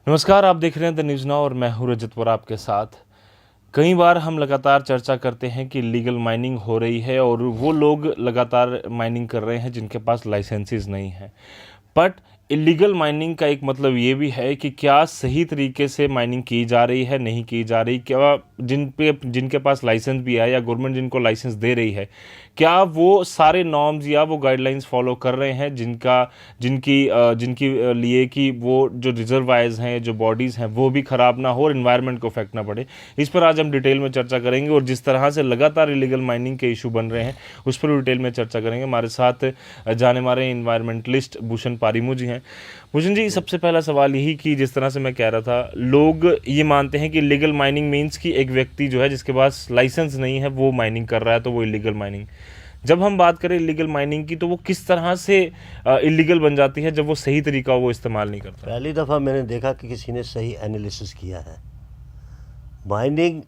नमस्कार, आप देख रहे हैं द न्यूज़ नाउ और मैं हूं रजत वोरा आपके साथ। कई बार हम लगातार चर्चा करते हैं कि इलीगल माइनिंग हो रही है और वो लोग लगातार माइनिंग कर रहे हैं जिनके पास लाइसेंसेस नहीं हैं। बट इलीगल माइनिंग का एक मतलब ये भी है कि क्या सही तरीके से माइनिंग की जा रही है, नहीं की जा रही, क्या जिनके पास लाइसेंस भी है या गवर्नमेंट जिनको लाइसेंस दे रही है, क्या वो सारे नॉर्म्स या वो गाइडलाइंस फॉलो कर रहे हैं जिनकी लिए कि वो जो रिजर्वायर्स हैं, जो बॉडीज़ हैं, वो भी ख़राब ना हो और इन्वायरमेंट को इफेक्ट ना पड़े। इस पर आज हम डिटेल में चर्चा करेंगे और जिस तरह से लगातार इलीगल माइनिंग के इशू बन रहे हैं उस पर डिटेल में चर्चा करेंगे। हमारे साथ जाने मारे इन्वायरमेंटलिस्ट भूषण पारीमू जी हैं। भूषण जी, सबसे पहला सवाल यही कि जिस तरह से मैं कह रहा था, लोग ये मानते हैं कि इलीगल माइनिंग मीन्स कि एक व्यक्ति जो है जिसके पास लाइसेंस नहीं है वो माइनिंग कर रहा है तो वो इलीगल माइनिंग। जब हम बात करें इलीगल माइनिंग की तो वो किस तरह से इलीगल बन जाती है जब वो सही तरीका वो इस्तेमाल नहीं करता? पहली दफ़ा मैंने देखा कि किसी ने सही एनालिसिस किया है। माइनिंग,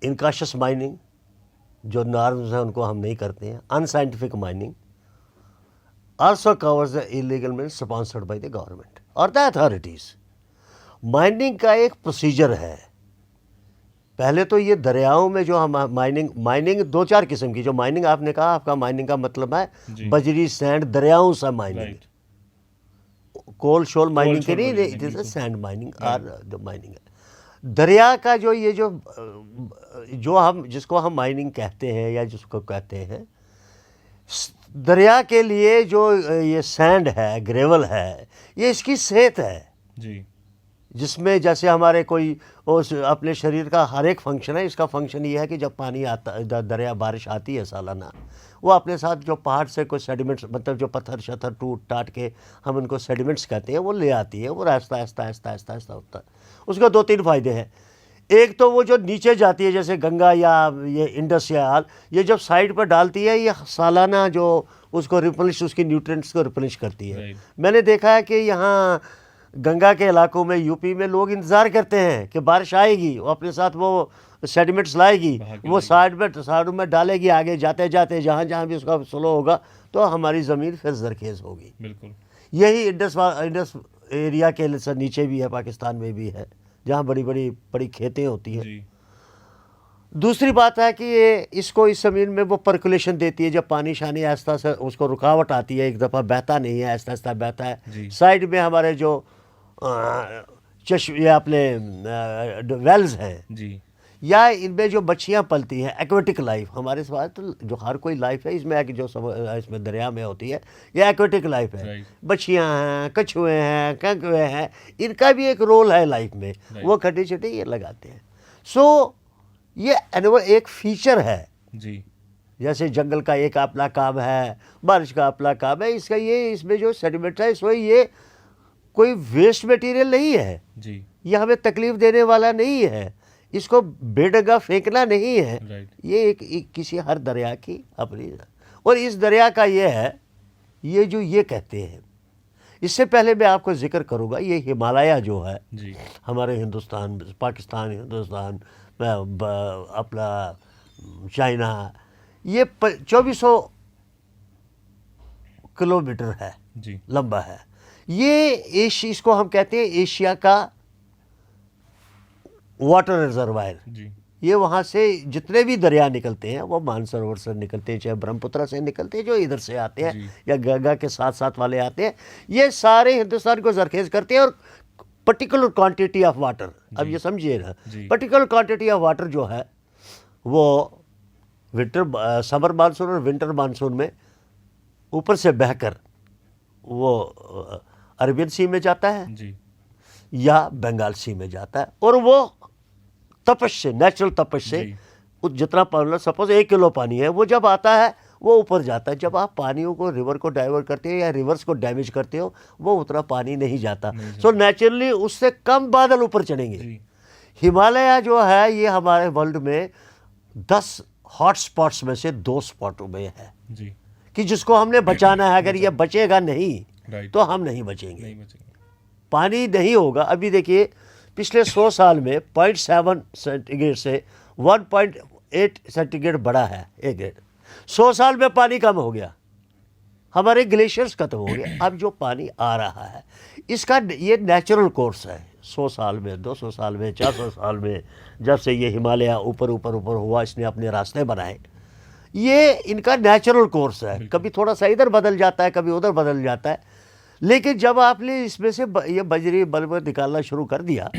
इनकॉशियस माइनिंग, जो नॉर्म्स हैं उनको हम नहीं करते हैं, unscientific mining also covers the illegal mean sponsored by the government और द अथॉरिटीज़। माइनिंग का एक प्रोसीजर है। पहले तो ये दरियाओं में जो हम माइनिंग दो चार किस्म की, जो माइनिंग आपने कहा, आपका माइनिंग का मतलब है बजरी सैंड दरियाओं से माइनिंग, कोल शोल माइनिंग के नहीं, it is a sand mining और जो माइनिंग है दरिया का, जो हम जिसको हम माइनिंग कहते हैं या जिसको कहते हैं दरिया के लिए, जो ये सैंड है, ग्रेवल है, ये इसकी सेहत है जी, जिसमें जैसे हमारे कोई उस अपने शरीर का हर एक फंक्शन है। इसका फंक्शन ये है कि जब पानी आता, दरिया बारिश आती है सालाना, वो अपने साथ जो पहाड़ से कोई सेडिमेंट्स, मतलब जो पत्थर शत्थर टूट टाट के हम उनको सेडिमेंट्स कहते हैं, वो ले आती है। वो आहिस्ता आहिस्ता आहिस्ता आहिस्ता आहिस्ता होता है। उसका दो तीन फ़ायदे हैं। एक तो वो जो नीचे जाती है, जैसे गंगा या ये इंडस या हाल, ये जब साइड पर डालती है, ये सालाना जो उसको रिप्लेनिश, उसकी न्यूट्रिएंट्स को रिप्लेनिश करती है। मैंने देखा है कि यहाँ गंगा के इलाकों में, यूपी में, लोग इंतज़ार करते हैं कि बारिश आएगी, वो अपने साथ वो सेडिमेंट्स लाएगी, वो साइड में डालेगी, आगे जाते जाते जहाँ जहाँ भी उसका स्लो होगा तो हमारी ज़मीन फिर जरखेज़ होगी। बिल्कुल यही इंडस एरिया के नीचे भी है, पाकिस्तान में भी है, जहाँ बड़ी खेतें होती हैं। दूसरी बात है कि ये इसको इस ज़मीन में वो पर्कुलेशन देती है। जब पानी शानी आहिस्ता से उसको रुकावट आती है, एक दफ़ा बहता नहीं है, आहिस्ता आहिस्ता बहता है। साइड में हमारे जो ये अपने वेल्स हैं जी, या इनमें जो मच्छियाँ पलती हैं, एक्वेटिक लाइफ हमारे पास तो जो हर कोई लाइफ है इसमें, जो इसमें दरिया में होती है, ये एक्वेटिक लाइफ है। मच्छियाँ हैं, कछुए हैं, कंकवे हैं, इनका भी एक रोल है लाइफ में। वो खट्टी छट्टी ये लगाते हैं। सो ये एनुअल एक फीचर है जी। जैसे जंगल का एक अपना काम है, बारिश का अपना काम है, इसका ये इसमें जो सेडिमेंट है, सो ये कोई वेस्ट मटेरियल नहीं है जी, ये हमें तकलीफ देने वाला नहीं है, इसको बेढंगा फेंकना नहीं है। ये एक किसी हर दरिया की अपनी, और इस दरिया का ये है, ये जो ये कहते हैं। इससे पहले मैं आपको जिक्र करूँगा, ये हिमालय जो है जी, हमारे हिंदुस्तान, पाकिस्तान, हिंदुस्तान, अपना चाइना, ये 2400 किलोमीटर है जी, लंबा है। ये इसको हम कहते हैं एशिया का वाटर रिजर्वायर जी। ये वहाँ से जितने भी दरिया निकलते हैं, वो मानसरोवर से निकलते हैं, चाहे ब्रह्मपुत्र से निकलते हैं, जो इधर से आते हैं या गंगा के साथ साथ वाले आते हैं, ये सारे हिंदुस्तान को जरखेज करते हैं। और पर्टिकुलर क्वांटिटी ऑफ वाटर, अब ये समझिए ना, पर्टिकुलर क्वांटिटी ऑफ वाटर जो है वो समर मानसून और विंटर मानसून में ऊपर से बहकर वो अरबियन सी में जाता है जी, या बंगाल सी में जाता है, और वो तपश से, नेचुरल तपश से जितना पानी, सपोज 1 किलो पानी है, वो जब आता है वो ऊपर जाता है। जब आप पानियों को, रिवर को डाइवर्ट करते हो या रिवर्स को डैमेज करते हो, वो उतना पानी नहीं जाता। सो नेचुरली उससे कम बादल ऊपर चढ़ेंगे। हिमालय जो है ये हमारे वर्ल्ड में 10 हॉट स्पॉट्स में से 2 स्पॉटों में है जी, कि जिसको हमने बचाना है। अगर ये बचेगा नहीं तो हम नहीं बचेंगे, पानी नहीं होगा। अभी देखिए पिछले 100 साल में 0.7 सेंटीग्रेड से 1.8 सेंटीग्रेड बढ़ा है एक ग्रेड। 100 साल में पानी कम हो गया। हमारे ग्लेशियर्स खत्म हो गए। अब जो पानी आ रहा है इसका ये नेचुरल कोर्स है, 100 साल में, 200 साल में, 400 साल में, जब से ये हिमालय ऊपर ऊपर ऊपर हुआ, इसने अपने रास्ते बनाए, ये इनका नेचुरल कोर्स है। कभी थोड़ा सा इधर बदल जाता है, कभी उधर बदल जाता है, लेकिन जब आपने इसमें से ये बजरी बल्ब निकालना शुरू कर दिया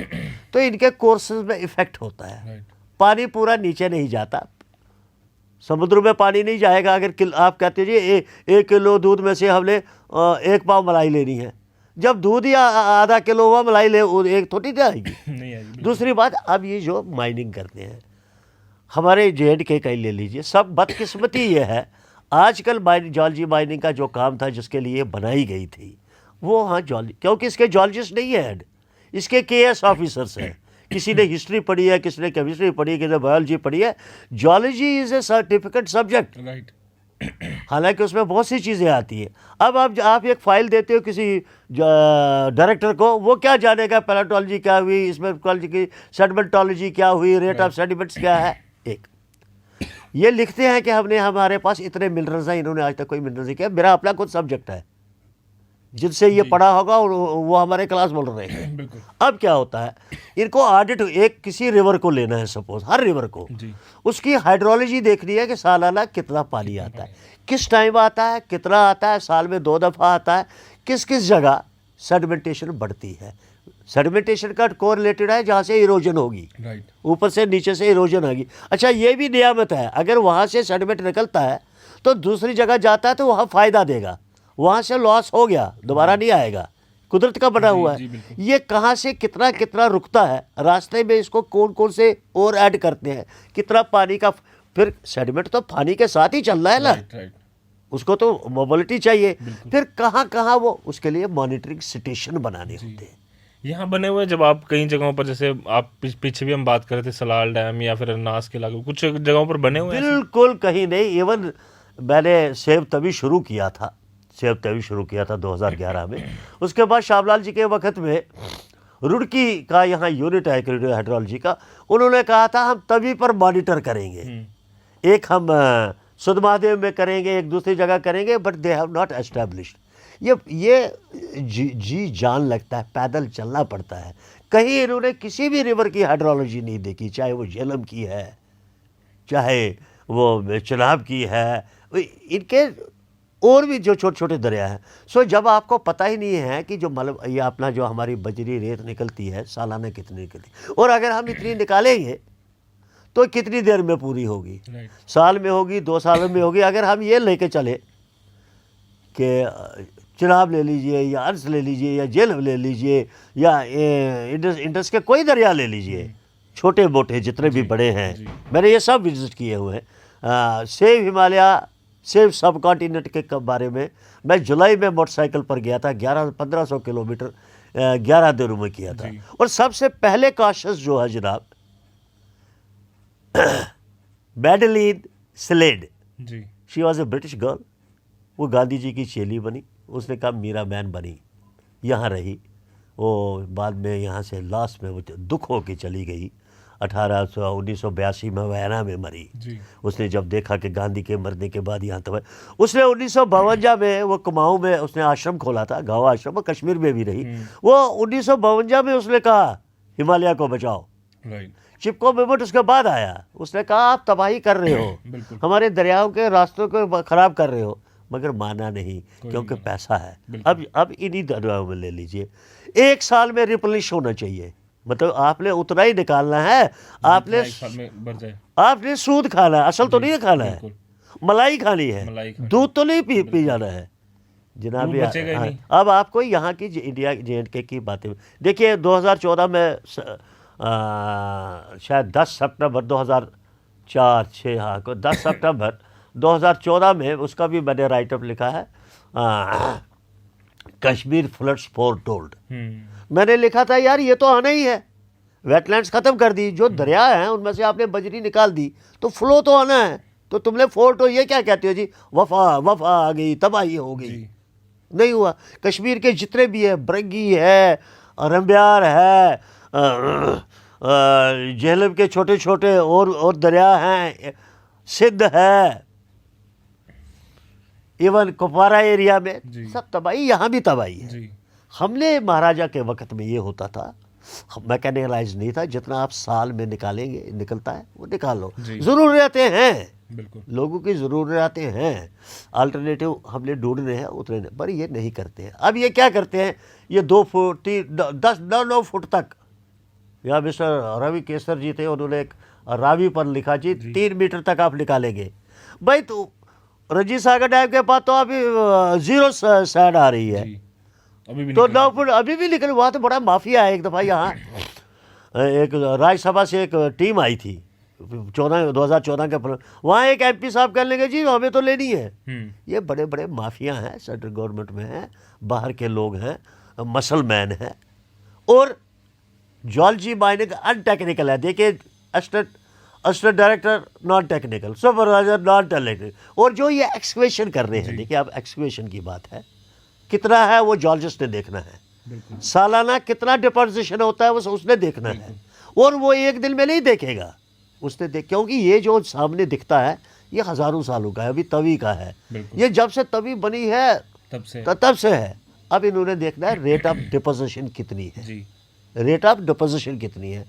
तो इनके कोर्सेज में इफेक्ट होता है। पानी पूरा नीचे नहीं जाता, समुद्र में पानी नहीं जाएगा। अगर आप कहते हो जी 1 किलो दूध में से हमने 1 पाव मलाई लेनी है, जब दूध या आधा किलो हुआ मलाई ले, एक थोड़ी आएगी, नहीं आएगी। दूसरी बात, अब ये जो माइनिंग करते हैं हमारे J&K कहीं ले लीजिए, सब बदकिस्मती ये है, आजकल जॉलजी माइनिंग का जो काम था जिसके लिए बनाई गई थी वो, हाँ जॉलजी, क्योंकि इसके जॉलजिस्ट नहीं है हेड, इसके KS ऑफिसर्स हैं। किसी ने हिस्ट्री पढ़ी है, किसी ने केमिस्ट्री पढ़ी है, किसी ने बायोलॉजी पढ़ी है। Geology is a certificate subject, right. हालांकि उसमें बहुत सी चीज़ें आती हैं। अब आप एक फाइल देते हो किसी डायरेक्टर को, वो क्या जानेगा पैलेटोलॉजी क्या हुई, इसमें की सेडिमेंटोलॉजी क्या हुई, रेट ऑफ सेडिमेंट्स क्या है। एक ये लिखते हैं कि हमने, हमारे पास इतने मिनरल्स हैं, इन्होंने आज तक कोई मिनरल्स नहीं किया। मेरा अपना कुछ सब्जेक्ट है जिनसे ये पढ़ा होगा और वो हमारे क्लास बोल रहे हैं। अब क्या होता है, इनको ऑडिट, एक किसी रिवर को लेना है, सपोज हर रिवर को, उसकी हाइड्रोलॉजी देखनी है कि सालाना कितना पानी आता है, किस टाइम आता है, कितना आता है, साल में 2 दफ़ा आता है, किस किस जगह सेडिमेंटेशन बढ़ती है। सेडिमेंटेशन का कोरिलेटेड है जहाँ से इरोजन होगी, ऊपर से नीचे से इरोजन होगी। अच्छा, ये भी नियामत है, अगर वहाँ से सेडिमेंट निकलता है तो दूसरी जगह जाता है तो वहाँ फ़ायदा देगा, वहाँ से लॉस हो गया, दोबारा नहीं आएगा, कुदरत का बना हुआ है। ये कहाँ से कितना कितना रुकता है, रास्ते में इसको कौन कौन से और ऐड करते हैं, कितना पानी का, फिर सेडिमेंट तो पानी के साथ ही चल रहा है ना, उसको तो मोबिलिटी चाहिए, फिर कहाँ कहाँ वो, उसके लिए मॉनिटरिंग स्टेशन बनाने होते हैं। यहाँ बने हुए, जब आप कई जगहों पर, जैसे आप पीछे भी हम बात कर रहे थे सलाल डैम या फिर नास के इलाके, कुछ जगहों पर बने हुए? बिल्कुल कहीं नहीं। इवन मैंने सेव तभी शुरू किया था 2011 में। उसके बाद शामलाल जी के वक्त में रुड़की का यहाँ यूनिट है हाइड्रोलॉजी का, उन्होंने कहा था हम तभी पर मॉनिटर करेंगे, एक हम सुधमादेव में करेंगे, एक दूसरी जगह करेंगे, but they have not established. ये जी जान लगता है, पैदल चलना पड़ता है। कहीं इन्होंने किसी भी रिवर की हाइड्रोलॉजी नहीं देखी, चाहे वो झेलम की है, चाहे वो चिनाब की है, इनके और भी जो छोटे छोटे दरिया हैं। सो जब आपको पता ही नहीं है कि जो ये अपना जो हमारी बजरी रेत निकलती है सालाना कितनी निकलती, और अगर हम इतनी निकालेंगे तो कितनी देर में पूरी होगी, साल में होगी, 2 साल में होगी। अगर हम ये लेके चले कि चिनाब ले लीजिए या अंस ले लीजिए या झेलम ले लीजिए या इंडस के कोई दरिया ले लीजिए, छोटे मोटे जितने भी बड़े हैं, मैंने ये सब विजिट किए हुए हैं। सेव हिमालय, सेव सब कॉन्टिनेंट के बारे में मैं जुलाई में मोटरसाइकिल पर गया था, 1500 किलोमीटर 11 दिनों में किया था। और सबसे पहले कॉशस जो है जनाब, Madeleine Slade, she was a British girl, वो गांधी जी की चेली बनी, उसने कहा मीरा मैन बनी, यहाँ रही, वो बाद में यहाँ से लास्ट में वो दुख हो के चली गई। 1982 में वैना में मरी। उसने जब देखा कि गांधी के मरने के बाद यहाँ तक, उसने 1952 में वो कुमाऊं में उसने आश्रम खोला था, गाँव आश्रम, कश्मीर में भी रही। वो 1952 में उसने कहा हिमालय को बचाओ। चिपको मूवमेंट उसके बाद आया, उसने कहा आप तबाही कर रहे हो, हमारे दरियाओं के रास्तों को खराब कर रहे हो, मगर माना नहीं क्योंकि पैसा है। अब इन्हीं दरियाओं में ले लीजिए, 1 साल में रिप्लेनिश होना चाहिए, मतलब आपने उतना ही निकालना है, आपने सूद खाना है, असल तो नहीं खाना है, मलाई खानी है, दूध तो नहीं पी जाना है जनाब। अब आपको यहाँ की इंडिया J&K की बातें देखिए। 2014 में शायद 10 सितंबर 2004-06, हाँ 10 सितंबर 2014 में उसका भी मैंने राइटअप लिखा है, कश्मीर फ्लड्स फोर टोल्ड। मैंने लिखा था यार ये तो आना ही है, वेटलैंड्स ख़त्म कर दी, जो दरिया हैं उनमें से आपने बजरी निकाल दी तो फ्लो तो आना है, तो तुमने फोर तो ये क्या कहते हो जी, वफा आ गई, तबाही हो गई, नहीं हुआ। कश्मीर के जितने भी है, बरंगी है, रंबियार है, झेलम के छोटे छोटे और दरिया हैं, सिंध है, इवन कुपवारा एरिया में जी। सब तबाही, यहाँ भी तबाही है। जी हमने महाराजा के वक्त में ये होता था, मैकेनिकलाइज नहीं था, जितना आप साल में निकालेंगे निकलता है वो निकाल लो। जी। ज़रूरतें हैं, बिल्कुल। लोगों की ज़रूरतें हैं, अल्टरनेटिव हमने ढूंढने हैं उतने, पर ये नहीं करते हैं। अब ये क्या करते हैं, ये 2 फुट 10 9 फुट तक, या मिस्टर रवि केसर जी थे, उन्होंने एक रावी पर लिखा जी 3 मीटर तक आप निकालेंगे। भाई तो रंजीत सागर डैम के पास तो अभी 0 सैड आ रही है, जी अभी भी तो निकल 9 फुट अभी भी निकल। वहाँ तो बड़ा माफिया है। एक दफ़ा यहाँ एक राज्यसभा से एक टीम आई थी 2014 के, वहाँ एक MP साहब कह लेंगे जी हमें तो लेनी है। ये बड़े बड़े माफिया हैं, सेंट्रल गवर्नमेंट में हैं, बाहर के लोग हैं, मसल मैन हैं। और जॉलजी माइनिंग अनटेक्निकल है। देखिए assistant director non technical, supervisor non technical, और जो ये एक्सक्वेशन कर रहे हैं, देखिए अब एक्सक्वेशन की बात है, कितना है वो जॉलजिस्ट ने देखना है, बिल्कुल। सालाना कितना डिपोजिशन होता है वो उसने देखना है, और वो एक दिन में नहीं देखेगा, उसने क्योंकि ये जो सामने दिखता है ये हज़ारों सालों का है, अभी तवी का है, बिल्कुल। ये जब से तवी बनी है तब से है। अब इन्होंने देखना है रेट ऑफ डिपोजिशन कितनी है, जी रेट ऑफ डिपोजिशन कितनी है,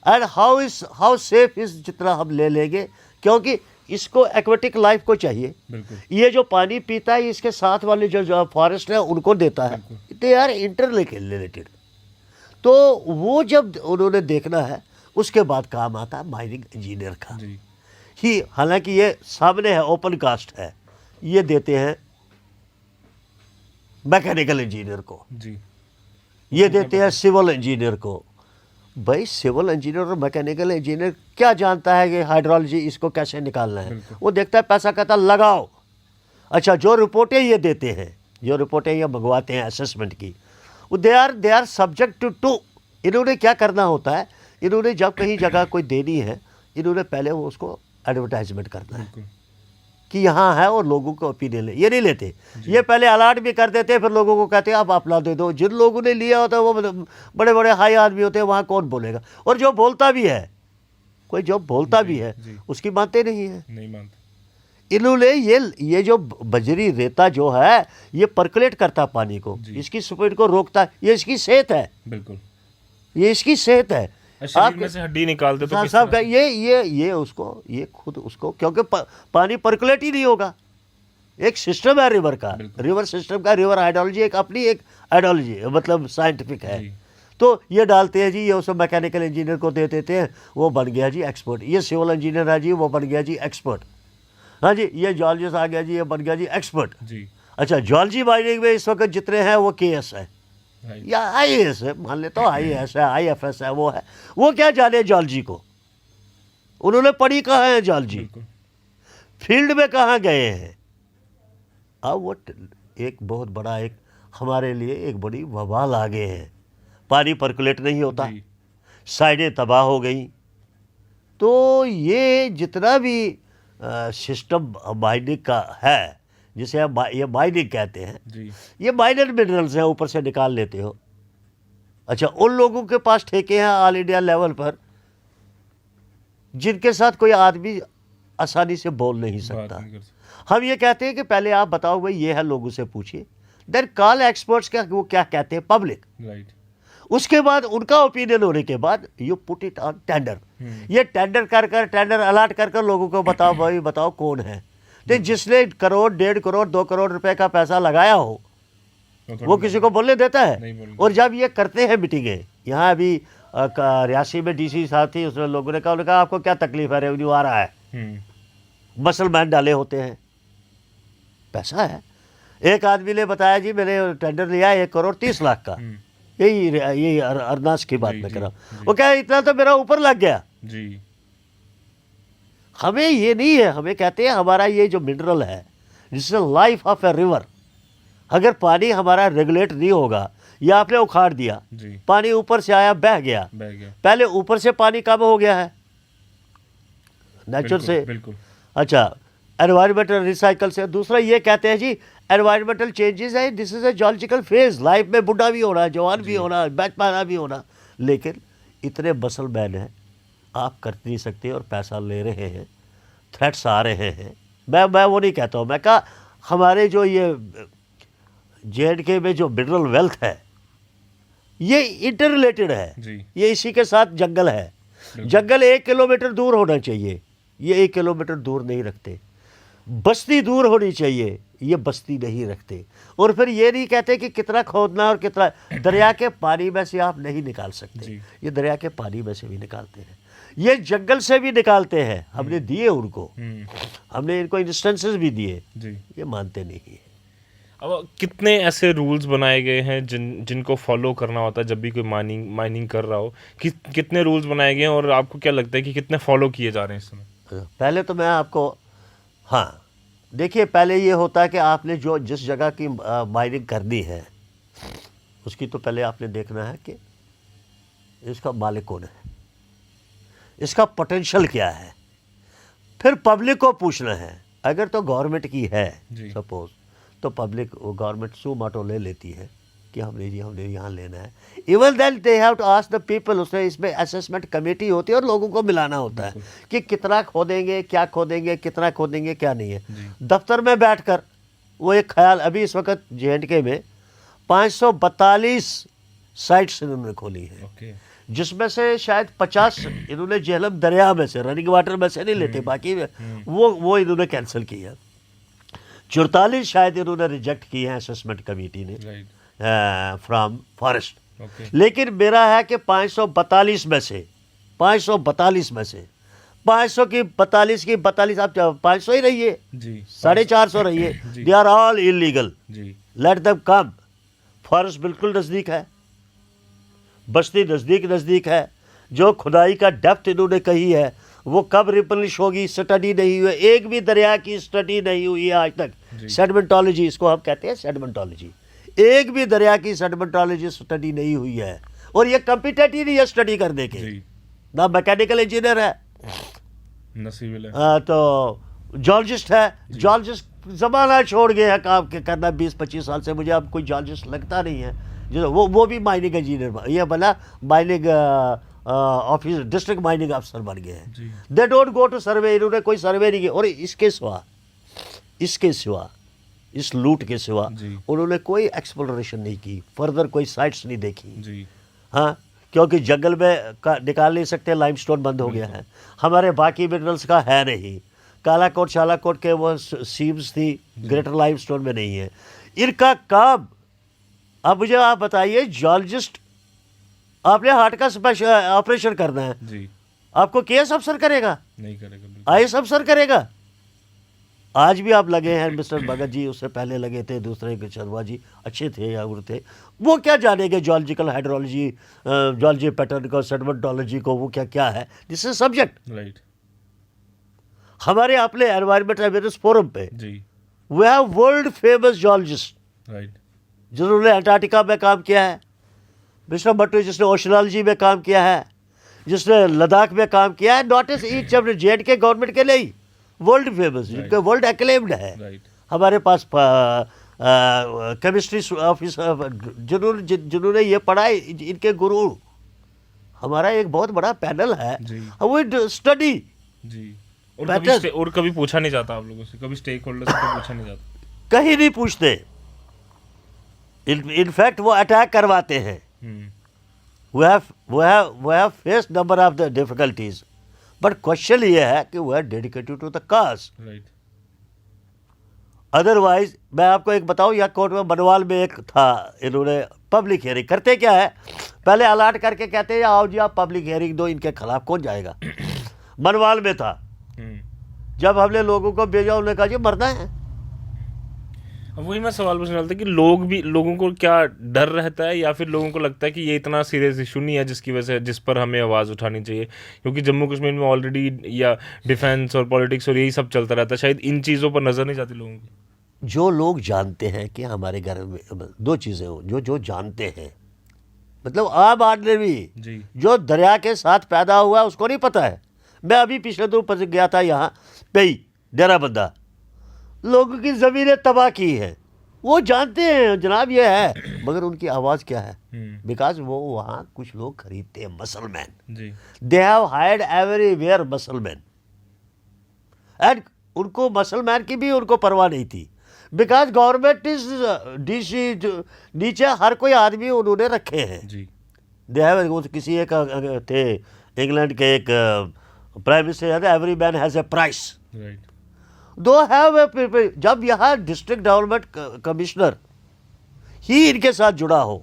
एंड हाउ सेफ इस, जितना हम ले लेंगे, क्योंकि इसको एक्वेटिक लाइफ को चाहिए। बिल्कुल। ये जो पानी पीता है इसके साथ वाले जो फॉरेस्ट है उनको देता है, दे आर इंटर रिलेटेड। तो वो जब उन्होंने देखना है उसके बाद काम आता है माइनिंग इंजीनियर का जी ही। हालांकि ये सामने है, ओपन कास्ट है, ये देते हैं मैकेनिकल इंजीनियर को, जी ये देते हैं सिविल इंजीनियर को। भाई सिविल इंजीनियर और मैकेनिकल इंजीनियर क्या जानता है कि हाइड्रोलॉजी इसको कैसे निकालना है, वो देखता है पैसा कहता लगाओ। अच्छा, जो रिपोर्टें ये देते हैं, जो रिपोर्टें ये मंगवाते हैं असेसमेंट की, वो दे आर सब्जेक्ट टू, इन्होंने क्या करना होता है, इन्होंने जब कहीं जगह कोई देनी है, इन्होंने पहले वो उसको एडवर्टाइजमेंट करना है कि यहाँ है, और लोगों को ओपिनियन ले, ये नहीं लेते, ये पहले अलर्ट भी कर देते हैं, फिर लोगों को कहते हैं आप अपना दे दो। जिन लोगों ने लिया होता है वो बड़े बड़े हाई आदमी होते हैं, वहाँ कौन बोलेगा, और जो बोलता भी है, कोई जो बोलता भी है उसकी मानते नहीं है, नहीं मानते। इन्होंने ये जो बजरी रेता जो है ये परकुलेट करता पानी को, इसकी स्पीड को रोकता है, ये इसकी सेहत है, बिल्कुल ये इसकी सेहत है। शरीर में से हड्डी निकालते तो किस साहब का तरह? ये उसको, ये खुद उसको, क्योंकि पानी परकुलेट ही नहीं होगा। एक सिस्टम है रिवर का, रिवर सिस्टम का, रिवर हाइड्रोलॉजी एक अपनी एक हाइड्रोलॉजी मतलब साइंटिफिक है। तो ये डालते हैं जी, ये उसको मैकेनिकल इंजीनियर को दे देते हैं, वो बन गया जी एक्सपर्ट। ये सिविल इंजीनियर है जी, वो बन गया जी एक्सपर्ट। हाँ जी, ये जॉलजिस्ट आ गया जी, ये बन गया जी एक्सपर्ट जी। अच्छा, जॉलजी माइनिंग में इस वक्त जितने हैं वो KS है या IAS है, मान लेता हूँ IAS है, IFS है, वो क्या जाने जॉलजी को, उन्होंने पढ़ी कहाँ है जॉलजी, फील्ड में कहाँ गए हैं। अब वो एक बहुत बड़ा, एक हमारे लिए एक बड़ी वबाल आ गए हैं, पानी परकुलेट नहीं होता, साइडें तबाह हो गई। तो ये जितना भी सिस्टम माइनिंग का है, जिसे हम ये माइनिंग कहते हैं जी। ये माइनर मिनरल्स हैं, ऊपर से निकाल लेते हो। अच्छा, उन लोगों के पास ठेके हैं ऑल इंडिया लेवल पर जिनके साथ कोई आदमी आसानी से बोल नहीं सकता। हम ये कहते हैं कि पहले आप बताओ भाई ये है, लोगों से पूछिए, देन कॉल एक्सपर्ट्स का, वो क्या कहते हैं पब्लिक, राइट। उसके बाद उनका ओपिनियन होने के बाद you put it on tender. ये टेंडर कर टेंडर अलॉट कर लोगों को बताओ भाई बताओ कौन है। तो जिसने करोड़ 1.5 करोड़ 2 करोड़ रुपए का पैसा लगाया हो वो किसी को बोलने देता है। और जब ये करते हैं मीटिंगें, यहाँ अभी रियासी में DC साहब थी, उसने लोगों ने कहा आपको क्या तकलीफ है, रेवेन्यू आ रहा है, मसलमैन डाले होते हैं, पैसा है। एक आदमी ने बताया जी मैंने टेंडर लिया 1 करोड़ 30 लाख का, यही अरनास की बात मैं कर रहा हूँ। वो क्या इतना तो मेरा ऊपर लग गया जी। हमें ये नहीं है, हमें कहते हैं हमारा ये जो मिनरल है, जिससे लाइफ ऑफ ए रिवर, अगर पानी हमारा रेगुलेट नहीं होगा, या आपने उखाड़ दिया, पानी ऊपर से आया बह गया, पहले ऊपर से पानी कम हो गया है नेचर से, बिल्कुल। अच्छा, एनवायरमेंटल रिसाइकल से। दूसरा ये कहते हैं जी एनवायरमेंटल चेंजेस है, this is a geological phase, life में बुढ़ा भी होना, जवान भी होना, बैचपाना भी होना। लेकिन इतने मसल मैन हैं, आप कर नहीं सकते और पैसा ले रहे हैं, थ्रेट्स आ रहे हैं। मैं वो नहीं कहता हूँ, मैं कहा हमारे जो ये JNK में जो मिनरल वेल्थ है ये इंटर रिलेटेड है जी। ये इसी के साथ जंगल है। जंगल 1 किलोमीटर दूर होना चाहिए, ये 1 किलोमीटर दूर नहीं रखते। बस्ती दूर होनी चाहिए, ये बस्ती नहीं रखते। और फिर ये नहीं कहते कि कितना खोदना और कितना, दरिया के पानी में से आप नहीं निकाल सकते, जी। ये दरिया के पानी में से भी निकालते हैं, ये जंगल से भी निकालते हैं। हमने दिए उनको, हमने इनको इंस्टेंसेस भी दिए, जी। ये मानते नहीं है। अब कितने ऐसे रूल्स बनाए गए हैं जिनको फॉलो करना होता है जब भी कोई माइनिंग कर रहा हो? कितने रूल्स बनाए गए हैं और आपको क्या लगता है कि कितने फॉलो किए जा रहे हैं इस समय? पहले तो मैं आपको, हाँ देखिए, पहले ये होता है कि आपने जो जिस जगह की माइनिंग करनी है उसकी तो पहले आपने देखना है कि इसका मालिक कौन है, इसका पोटेंशियल क्या है। फिर पब्लिक को पूछना है। अगर तो गवर्नमेंट की है सपोज, तो पब्लिक गवर्नमेंट सू माटो ले लेती है कि हमने यहाँ लेना है। Even then they have to ask the people. उसमें इसमें असेसमेंट कमेटी होती है और लोगों को मिलाना होता है कि कितना खोदेंगे, क्या खोदेंगे, कितना खोदेंगे, क्या नहीं है। दफ्तर में बैठकर वो एक ख्याल, अभी इस वक्त JNK में 542 साइट्स इन्होंने खोली है, जिसमें से शायद 50 इन्होंने झेलम दरिया में से, रनिंग वाटर में से नहीं लेते, बाकी वो इन्होंने कैंसिल की है। 44 शायद इन्होंने रिजेक्ट किए हैं असेसमेंट कमेटी ने फ्रॉम फॉरेस्ट। लेकिन मेरा है कि 542 में से 500 की 42 आप 500 ही रहिए, 450 रहिए, they are all illegal, let them come. Forest बिल्कुल नज़दीक है, बस्ती नज़दीक है। जो खुदाई का डेप्थ इन्होंने कही है वो कब रिप्लिश होगी स्टडी नहीं हुई, एक भी दरिया की स्टडी नहीं हुई है आज तक। सेडिमेंटोलॉजी इसको हम कहते हैं, सेडिमेंटोलॉजी। एक भी दरिया की सेडिमेंटोलॉजी स्टडी नहीं हुई है, और ये कॉम्पिटेंट ही नहीं है स्टडी करने के। ना मैकेनिकल इंजीनियर है, ना सिविल है, तो जॉर्जिस्ट है। जॉर्जिस्ट ज़माना छोड़ गए हैं काम करना, 20-25 साल से मुझे अब कोई जॉर्जिस्ट लगता नहीं है। जो वो भी माइनिंग इंजीनियर, ये बना माइनिंग ऑफिस, डिस्ट्रिक्ट माइनिंग अफसर बन गए हैं। दे डोंट गो टू सर्वे, इन्होंने कोई सर्वे नहीं किया। और इसके सिवा इस लूट के सिवा उन्होंने कोई एक्सप्लोरेशन नहीं की, फर्दर कोई साइट्स नहीं देखी। हाँ, क्योंकि जंगल में निकाल नहीं सकते, लाइमस्टोन बंद हो गया है, हमारे बाकी मिनरल्स का है नहीं। कालाकोट शालाकोट के वो सीम्स थी, ग्रेटर लाइमस्टोन में नहीं है। इनका काम, अब मुझे आप बताइए, जॉर्जिस्ट, आपने हार्ट का ऑपरेशन करना है जी, आपको केस अफसर करेगा? नहीं करेगा। IAS अफसर करेगा? आज भी आप लगे हैं, मिस्टर भगत जी उससे पहले लगे थे, दूसरे के शर्मा जी अच्छे थे या उड़ थे, वो क्या जानेंगे जॉलजिकल हाइड्रोलॉजी, जॉलजी पैटर्न को, सेडिमेंटोलॉजी को, वो क्या है। This is subject. राइट। हमारे अपने एनवायरमेंट अवेयरनेस फोरम पे we have world famous geologist, right, जिन्होंने अंटार्कटिका में काम किया है। मिस्टर भट्टू जिसने ओशनोलॉजी में काम किया है, जिसने लद्दाख में काम किया है। Notice each of JNK government के लिए वर्ल्ड फेमस, जिनके वर्ल्ड एक्लेम्ड है। हमारे पास केमिस्ट्री ऑफिसर जिन्होंने ये पढ़ा है, इनके गुरु, हमारा एक बहुत बड़ा पैनल है, वो स्टडी। और कभी पूछा नहीं जाता आप लोगों से, कभी स्टेक होल्डर से पूछा नहीं जाता, कहीं नहीं पूछते। इनफैक्ट वो अटैक करवाते हैं। we have faced number of the difficulties, but question ये है कि we are dedicated to the cause. Right. Otherwise मैं आपको एक बताऊं, या कोर्ट में बनवाल में एक था, इन्होंने पब्लिक हियरिंग करते क्या है, पहले अलर्ट करके कहते हैं आओ जी आप पब्लिक हियरिंग दो, इनके खिलाफ कौन जाएगा। बनवाल में था, जब हमने लोगों को भेजा उन्होंने कहा जी मरना है। अब वही मैं सवाल पूछने वाला था कि लोगों को क्या डर रहता है, या फिर लोगों को लगता है कि ये इतना सीरियस इशू नहीं है जिस पर हमें आवाज़ उठानी चाहिए, क्योंकि जम्मू कश्मीर में ऑलरेडी या डिफेंस और पॉलिटिक्स और यही सब चलता रहता है, शायद इन चीज़ों पर नज़र नहीं जाती लोगों की। जो लोग जानते हैं कि हमारे घर में दो चीज़ें हो, जो जानते हैं, मतलब आम आदमी जो दरिया के साथ पैदा हुआ है उसको नहीं पता है। मैं अभी पिछले दिन पर गया था यहाँ पे डेरा बंदा, लोगों की ज़मीनें तबाह की है, वो जानते हैं जनाब ये है, मगर उनकी आवाज़ क्या है, बिकॉज वो वहाँ कुछ लोग खरीदते हैं muscleman, they have hired everywhere muscleman, and उनको मसलमैन की भी उनको परवाह नहीं थी। बिकॉज गवर्नमेंट इज डीसी, नीचे हर कोई आदमी उन्होंने रखे हैं जी दे हैव, किसी एक थे इंग्लैंड के एक prime minister, every man has a price, right दो हैव। जब यहाँ डिस्ट्रिक्ट डेवलपमेंट कमिश्नर ही इनके साथ जुड़ा हो,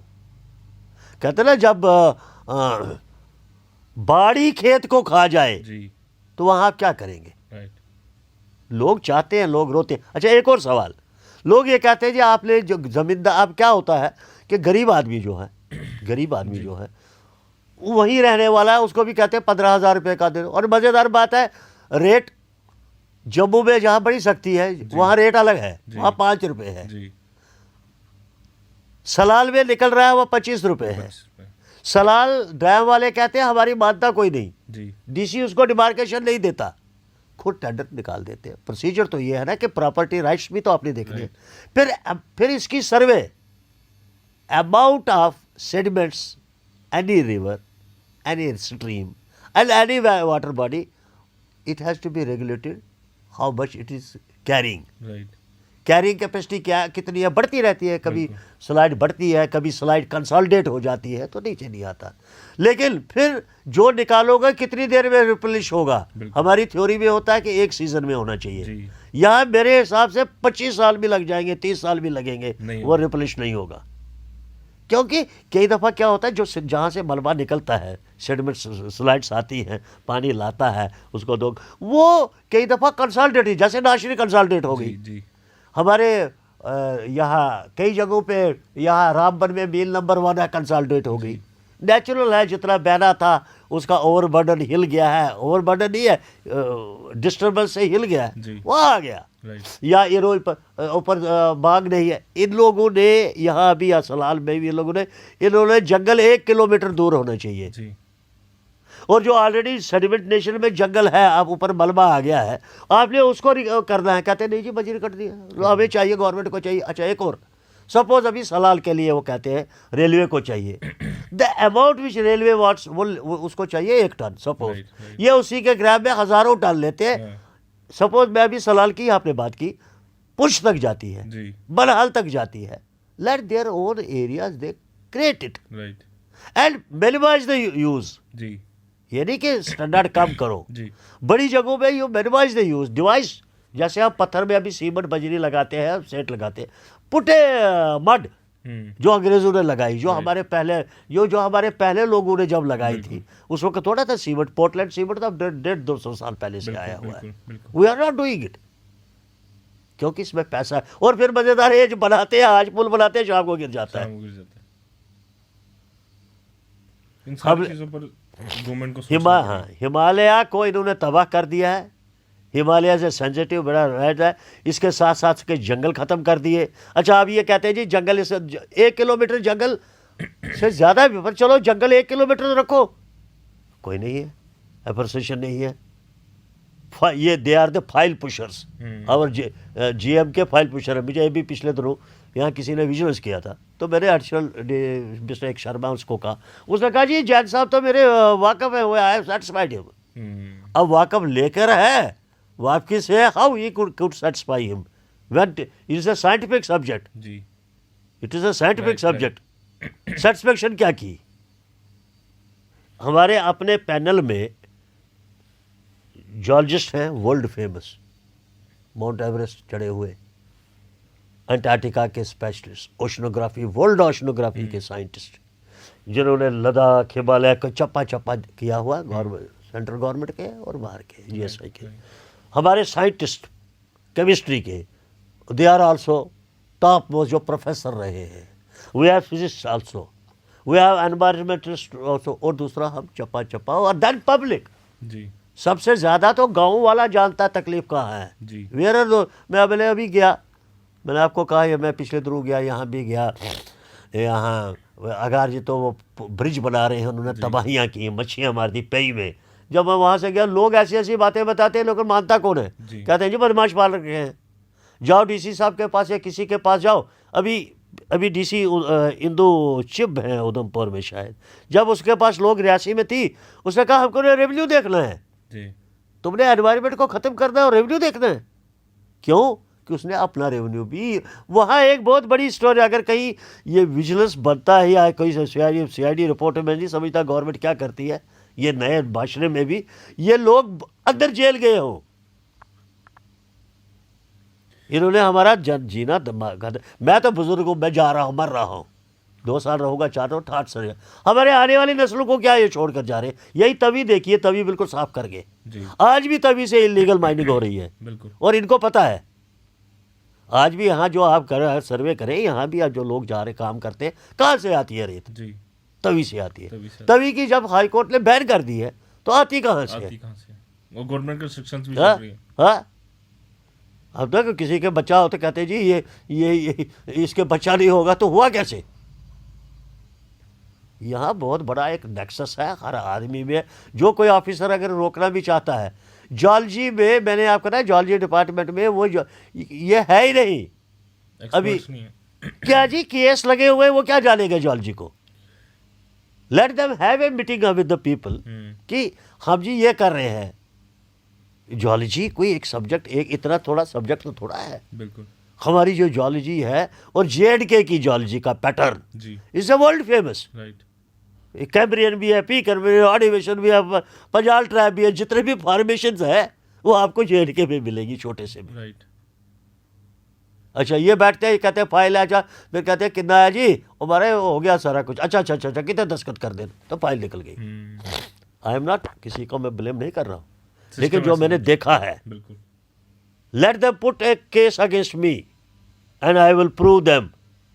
कहते ना जब बाड़ी खेत को खा जाए जी तो वहाँ आप क्या करेंगे? राइट लोग चाहते हैं, लोग रोते हैं। अच्छा एक और सवाल, लोग ये कहते हैं जी आपने जो जमींदार, अब क्या होता है कि गरीब आदमी जो है, गरीब आदमी जो है वो वहीं रहने वाला है, उसको भी कहते हैं 15,000 रुपये का दे दो। और मज़ेदार बात है, रेट जम्मू में जहाँ बड़ी सख्ती है वहाँ रेट अलग है, वहाँ 5 रुपये है। जी सलाल में निकल रहा है वो 25 रुपये है। 25 रुपए। सलाल ड्राइव वाले कहते हैं हमारी मानता कोई नहीं, जी डीसी उसको डिमार्केशन नहीं देता, खुद टेंडर निकाल देते हैं। प्रोसीजर तो ये है ना कि प्रॉपर्टी राइट्स भी तो आपने देखने हैं। फिर इसकी survey, amount of sediments, any river, any stream and any water body, it has to be regulated how much it is carrying. Right carrying capacity क्या कितनी है, बढ़ती रहती है, कभी स्लाइड बढ़ती है, कभी स्लाइड कंसोलिडेट हो जाती है तो नीचे नहीं आता। लेकिन फिर जो निकालोगे कितनी देर में रिप्लेनिश होगा? हमारी थ्योरी में होता है कि एक सीजन में होना चाहिए, जी यहाँ मेरे हिसाब से 25 साल भी लग जाएंगे, 30 साल भी लगेंगे, नहीं वो रिप्लेनिश नहीं होगा। क्योंकि कई दफ़ा क्या होता है, जो जहाँ से मलबा निकलता है, सेडिमेंट स्लाइड्स आती हैं, पानी लाता है उसको दो, वो कई दफ़ा कंसोलिडेट, जैसे नाशरी कंसोलिडेट हो गई। जी हमारे यहाँ कई जगहों पे, यहाँ रामबन में मील नंबर 1 है, कंसोलिडेट हो गई। नेचुरल है, जितना बहना था उसका ओवरबर्डन हिल गया है, ओवरबर्डन नहीं है, डिस्टर्बेंस से हिल गया है, जी। वो आ गया। राइट या ये ऊपर बाग नहीं है। इन लोगों ने यहाँ भी सलाल में भी इन्होंने जंगल 1 किलोमीटर दूर होना चाहिए। जी और जो ऑलरेडी सेडिमेंट नेशन में जंगल है, अब ऊपर मलबा आ गया है, आपने उसको करना है, कहते नहीं जी मंजूरी कर दिया, हमें चाहिए, गवर्नमेंट को चाहिए। अच्छा एक और, सपोज अभी सलाल के लिए वो कहते हैं रेलवे को चाहिए, the amount which railway wants, वो उसको चाहिए 1 टन सपोज, Right. ये उसी के ग्राम में हज़ारों टन लेते हैं। सपोज मैं अभी सलाल की आपने बात की, पुश तक जाती है, जी बनहाल तक जाती है, let their own areas they create it right and minimise the use. जी ये नहीं कि स्टैंडर्ड कम करो, जी बड़ी जगहों में you minimize the use device. जैसे आप पत्थर में अभी सीमेंट बजरी लगाते हैं, सेट लगाते हैं, पुटे मड जो अंग्रेजों ने लगाई, जो हमारे पहले जो हमारे पहले लोगों ने जब लगाई थी, उस वक्त थोड़ा था सीमेंट, पोर्टलैंड सीमेंट था 150-200 साल पहले से आया हुआ है। We are not doing it, क्योंकि इसमें पैसा है। और फिर मजेदार है, जो बनाते हैं आज पुल बनाते हैं, शाम को गिर जाता है। गिर जाता है। इन सारी चीजों पर गवर्नमेंट को सोचना चाहिए। हिमालय को इन्होंने तबाह कर दिया है। हिमालय से सेंसिटिव बड़ा रहता है, इसके साथ साथ के जंगल ख़त्म कर दिए। अच्छा आप ये कहते हैं जी जंगल, इस 1 किलोमीटर जंगल से ज़्यादा भी, पर चलो जंगल 1 किलोमीटर रखो, कोई नहीं है, एप्रिसिएशन नहीं है। ये they are the file pushers, और GM के फाइल पुशर है। मुझे अभी पिछले दिनों यहाँ किसी ने विजुअल्स किया था, तो मैंने अर्चल मिस्टर एक शर्मा उसको कहा, उसने कहा जी जैन साहब तो मेरे वाकफ है, आई हैव सेटिस्फाइड हिम। अब वाकफ लेकर है, वाकफ से how he could satisfy him when it is a scientific subject, जी it is a scientific subject. Satisfaction क्या की? हमारे अपने पैनल में जॉर्जिस्ट हैं वर्ल्ड फेमस, माउंट एवरेस्ट चढ़े हुए, अंटार्कटिका के स्पेशलिस्ट, ओशनोग्राफी, वर्ल्ड ओशनोग्राफी के साइंटिस्ट, जिन्होंने लद्दाख हिमालय को चप्पा चप्पा किया हुआ, गवर्नमेंट, सेंट्रल गवर्नमेंट के और बाहर के GSI के। हमारे साइंटिस्ट केमिस्ट्री के, they are also top most, जो प्रोफेसर रहे हैं। We have physics also, we have environmentalist also. और दूसरा हम चप्पा चप्पा, और देन पब्लिक। जी सबसे ज़्यादा तो गांव वाला जानता है तकलीफ कहाँ है। जी वेयर आर दो, मैं अभी गया, मैंने आपको कहा ये मैं पिछले दिनों गया, यहाँ भी गया, यहाँ अगार जी तो वो ब्रिज बना रहे हैं, उन्होंने तबाहियाँ की, मच्छियाँ मार दी पई में। जब मैं वहाँ से गया, लोग ऐसी ऐसी बातें बताते हैं, लेकिन मानता कौन है? कहते हैं जी बदमाश पाल रखे हैं। जाओ DC साहब के पास या किसी के पास जाओ, अभी DC इंदू चिब हैं उधमपुर में शायद, जब उसके पास लोग रियासी में थी, उसने कहा हमको रेवेन्यू देखना है, जी तुमने एनवायरनमेंट को ख़त्म करना है और रेवेन्यू देखना है। क्यों? कि उसने अपना रेवेन्यू भी, वहाँ एक बहुत बड़ी स्टोरी, अगर कहीं ये विजिलेंस बनता है या कोई सीआईडी रिपोर्ट में नहीं समझता गवर्नमेंट क्या करती है, ये नए माशरे में भी ये लोग अंदर जेल गए हों, इन्होंने हमारा जीना मैं तो बुजुर्ग हूँ, मैं जा रहा हूँ, मर रहा हूँ, 2 साल रहूँगा, 4 और 8 साल, हमारे आने वाली नस्लों को क्या ये छोड़ कर जा रहे हैं। यही तभी देखिए, तभी बिल्कुल साफ कर गए, आज भी तभी से इलीगल माइनिंग हो रही है बिल्कुल। और इनको पता है। आज भी यहाँ जो आप कर सर्वे करें, यहाँ भी आज जो लोग जा रहे काम करते हैं, कहाँ से आती है रेत? जी, तभी से आती है। तभी की जब हाई कोर्ट ने बैन कर दी है तो आती कहाँ से है? वो गवर्नमेंट के रिस्ट्रिक्शंस भी चल रही है। हाँ, अब तक किसी के बच्चा हो तो कहते जी ये इसके बच्चा नहीं होगा, तो हुआ कैसे? यहाँ बहुत बड़ा एक नेक्सस है हर आदमी में, जो कोई ऑफिसर अगर रोकना भी चाहता है। जॉलजी में मैंने आपको बताया, जॉलजी डिपार्टमेंट में वो ये है ही नहीं अभी। नहीं है। क्या जी केस लगे हुए, वो क्या जानेगा जॉलजी को? Let them have a meeting with the people कि हम जी ये कर रहे हैं। जॉलजी कोई एक सब्जेक्ट, एक इतना थोड़ा सब्जेक्ट तो थोड़ा है। बिल्कुल। हमारी जो जॉलजी है और जेएंडके की जॉलजी का pattern is a world famous. Right. Cambrian भी है, पी कैम्ब्रियन, ऑर्डिवेशन भी है, पंजाल ट्राइब भी है, जितने भी फॉर्मेशन है वो आपको जेएंडके में मिलेगी, छोटे से भी। राइट। अच्छा, ये बैठते हैं, कहते हैं फाइल है, अच्छा फिर कहते हैं कितना है जी, हमारे हो गया सारा कुछ, अच्छा अच्छा अच्छा कितने दस्तखत कर देना, तो फाइल निकल गई। आई एम नॉट, किसी को मैं ब्लेम नहीं कर रहा हूँ, लेकिन जो मैंने देखा है, बिल्कुल, let them put A case against me and I will prove them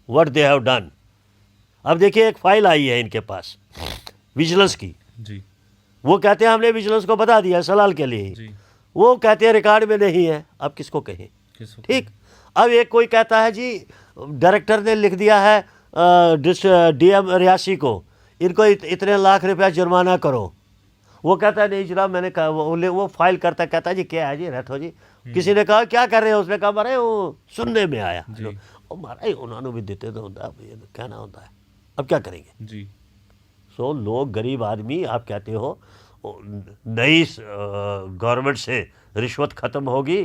what they have done. अब देखिए, एक फाइल आई है इनके पास विजिलेंस की जी। वो कहते हैं हमने विजिलेंस को बता दिया सलाल के लिए जी। वो कहते हैं रिकॉर्ड में नहीं है। अब किसको कहें? ठीक, अब एक कोई कहता है जी डायरेक्टर ने लिख दिया है डीएम रियासी को, इनको इतने लाख रुपया जुर्माना करो। वो कहता है नहीं जनाब, मैंने कहा, वो फाइल करता, कहता है जी क्या है जी रैठो जी, किसी ने कहा क्या कर रहे हो, उसने कहा मारे वो सुनने में आया, वो मारा उन्होंने भी देते तो होता है, कहना होता है, अब क्या करेंगे जी। सो लोग, गरीब आदमी, आप कहते हो नई गवर्नमेंट से रिश्वत ख़त्म होगी,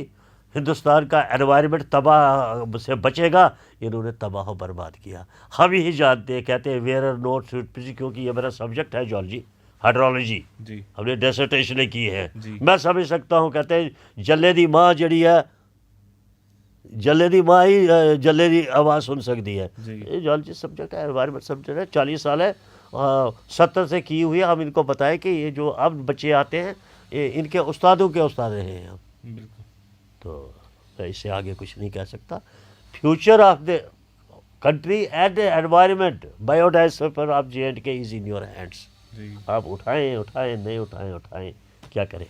हिंदुस्तान का एनवायरनमेंट तबाह से बचेगा, इन्होंने तबाह बर्बाद किया। हम ही जानते हैं, कहते हैं वेयर आर नोट, क्योंकि ये मेरा सब्जेक्ट है जॉलजी, हाइड्रोलॉजी जी, हमने डिसर्टेशन की है, मैं समझ सकता हूँ। कहते हैं जल्ले दी माँ जड़ी है, जल्ले दी माँ ही जल्ले दी आवाज़ सुन सकती है। ये जॉलजी सब्जेक्ट है, एनवायरनमेंट सब्जेक्ट है, 40 साल है 70 से की हुई है। हम इनको बताएं कि ये जो अब बच्चे आते हैं ये इनके उस्तादों के उस्ताद रहे हैं हम, बिल्कुल। तो इससे आगे कुछ नहीं कह सकता। Future of the country and the environment, biodiversity of J&K is in your hands. आप उठाएं नहीं उठाएं, क्या करें?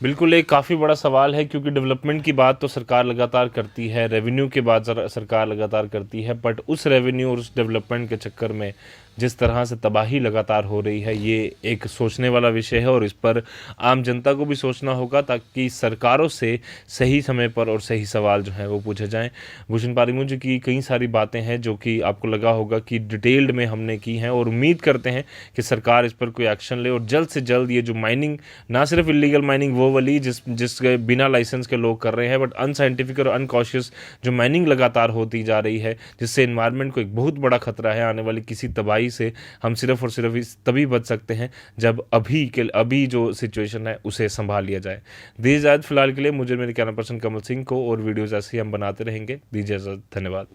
बिल्कुल, एक काफ़ी बड़ा सवाल है, क्योंकि डेवलपमेंट की बात तो सरकार लगातार करती है, रेवेन्यू की बात सरकार लगातार करती है, बट उस रेवेन्यू और उस डेवलपमेंट के चक्कर में जिस तरह से तबाही लगातार हो रही है, ये एक सोचने वाला विषय है और इस पर आम जनता को भी सोचना होगा, ताकि सरकारों से सही समय पर और सही सवाल जो हैं वो पूछे जाएं। भूषण पारीमुल जी की कई सारी बातें हैं जो कि आपको लगा होगा कि डिटेल्ड में हमने की हैं, और उम्मीद करते हैं कि सरकार इस पर कोई एक्शन ले और जल्द से जल्द ये जो माइनिंग, ना सिर्फ इलीगल माइनिंग वो वाली जिस बिना लाइसेंस के लोग कर रहे हैं, बट अनसाइंटिफिक और अनकॉशियस जो माइनिंग लगातार होती जा रही है, जिससे एनवायरनमेंट को एक बहुत बड़ा खतरा है। आने वाली किसी तबाही से हम सिर्फ और सिर्फ तभी बच सकते हैं जब अभी जो सिचुएशन है उसे संभाल लिया जाए। दीजिए इजाज़त फिलहाल के लिए। मुझे मेरे कैमरा पर्सन कमल सिंह को, और वीडियोस ऐसे ही हम बनाते रहेंगे। दीजिए इजाज़त, धन्यवाद।